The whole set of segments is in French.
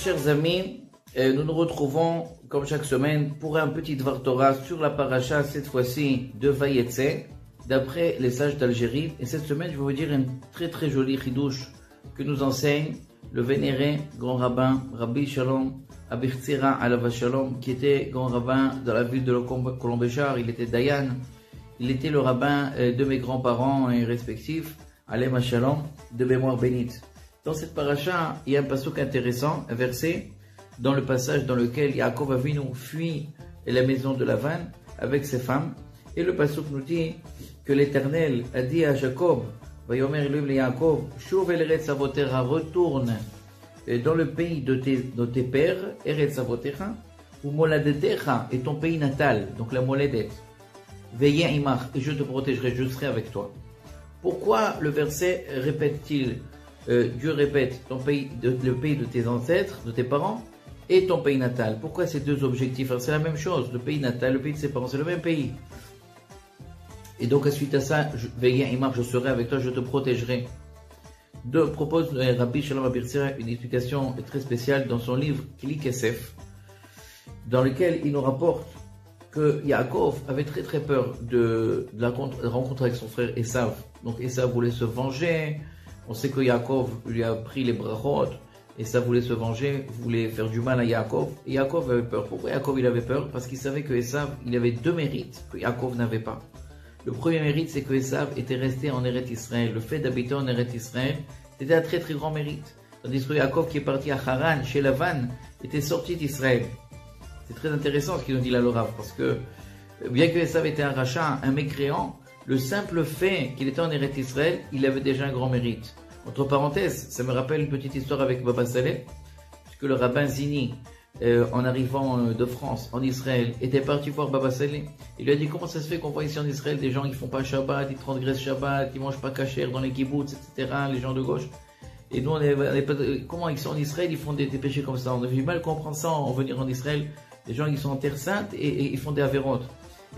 chers amis, nous nous retrouvons comme chaque semaine pour un petit Dvar Torah sur la paracha, cette fois-ci de Vayetze, d'après les sages d'Algérie. Et cette semaine, je vais vous dire un très joli chidouche que nous enseigne le vénéré grand rabbin Rabbi Shalom Abichtzira Alav Shalom, qui était grand rabbin dans la ville de Colombéchar. Il était Dayan, il était le rabbin de mes grands-parents respectifs, Alem Shalom, de mémoire bénite. Dans cette paracha, il y a un pasuk intéressant, un verset, dans le passage dans lequel Yaakov Avinu fuit la maison de Lavan avec ses femmes. Et le pasuk nous dit que l'Éternel a dit à Jacob, Vayomer Elohim le Yaakov, Shuv el Eretz Avotecha, retourne dans le pays de tes pères, Eretz Avotecha, ou Moladetecha, et ton pays natal, donc la Moledet, Veillez Imach, et je te protégerai, je serai avec toi. Pourquoi le verset répète-t-il Dieu répète le pays de tes ancêtres, de tes parents, et ton pays natal. Pourquoi ces deux objectifs? C'est la même chose, le pays natal, le pays de ses parents, c'est le même pays. Et donc, suite à ça, Veillez Imach, je serai avec toi, je te protégerai. Propose Rabbi Shalom Abichtzira une explication très spéciale dans son livre Kli Kesef, dans lequel il nous rapporte que Yaakov avait très peur de la rencontre avec son frère Esav. Donc Esav voulait se venger. On sait que Yaakov lui a pris les brachot, Esav voulait se venger, voulait faire du mal à Yaakov. Et Yaakov avait peur. Pourquoi Yaakov il avait peur? Parce qu'il savait que Esav, il avait deux mérites que Yaakov n'avait pas. Le premier mérite, c'est que Esav était resté en Eretz Israël. Le fait d'habiter en Eretz Israël, c'était un très grand mérite. Tandis que Yaakov, qui est parti à Haran, chez Lavan, était sorti d'Israël. C'est très intéressant ce qu'il nous dit là le Rav, parce que bien que Esav était un rachat, un mécréant, le simple fait qu'il était en Eretz Israël, il avait déjà un grand mérite. Entre parenthèses, ça me rappelle une petite histoire avec Baba Saleh, puisque le rabbin Zini, en arrivant de France, en Israël, était parti voir Baba Saleh. Il lui a dit comment ça se fait qu'on voit ici en Israël des gens qui font pas Shabbat, ils transgressent Shabbat, ils mangent pas kasher dans les kibbutz, etc., les gens de gauche. Et nous, comment ils sont en Israël, ils font des péchés comme ça. On a du mal à comprendre ça en venir en Israël. Des gens qui sont en terre sainte et ils font des avérotes.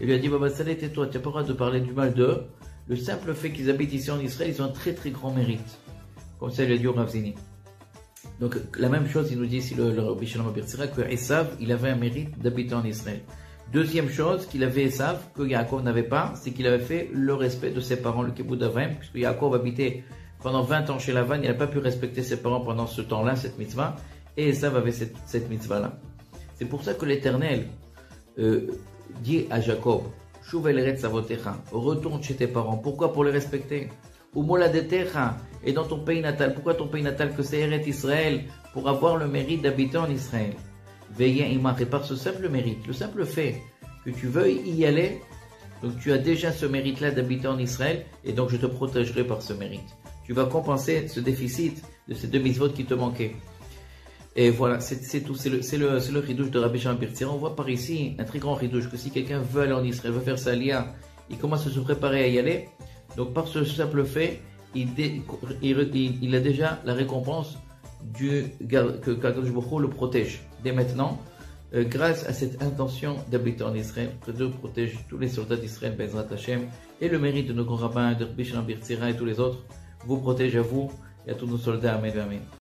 Il lui a dit, Baba Saleh, tais-toi, tu n'as pas le droit de parler du mal d'eux. Le simple fait qu'ils habitent ici en Israël, ils ont un très grand mérite. Comme ça, il a dit au Rav Zini. Donc, la même chose, il nous dit ici le Rabbi Shalom Abichtzira, que Esav, il avait un mérite d'habiter en Israël. Deuxième chose qu'il avait Esav, que Yaakov n'avait pas, c'est qu'il avait fait le respect de ses parents, le kibbutz d'Avraim, puisque Yaakov habitait pendant 20 ans chez Lavan, il n'a pas pu respecter ses parents pendant ce temps-là, cette mitzvah, et Esav avait cette mitzvah-là. C'est pour ça que l'Éternel dit à Jacob, Shuv el Eretz Avotecha, retourne chez tes parents. Pourquoi? Pour les respecter. Ou Moladetecha, et dans ton pays natal. Pourquoi ton pays natal? Que c'est Eretz Israël, pour avoir le mérite d'habiter en Israël. Veillez Imach, et par ce simple mérite, le simple fait que tu veuilles y aller, donc tu as déjà ce mérite-là d'habiter en Israël, et donc je te protégerai par ce mérite. Tu vas compenser ce déficit de ces deux mitzvot qui te manquaient. Et voilà, c'est tout, c'est le chidouche de Rabbi Shalom Abichtzira. On voit par ici un très grand chidouche, que si quelqu'un veut aller en Israël, veut faire sa liya, il commence à se préparer à y aller. Donc par ce simple fait, il a déjà la récompense que Kadosh Baruch Hu le protège dès maintenant, grâce à cette intention d'habiter en Israël, que Dieu protège tous les soldats d'Israël, Bezrat Hashem, et le mérite de nos grands rabbins, de Rabbi Shalom Abichtzira et tous les autres, vous protège à vous et à tous nos soldats. Amen.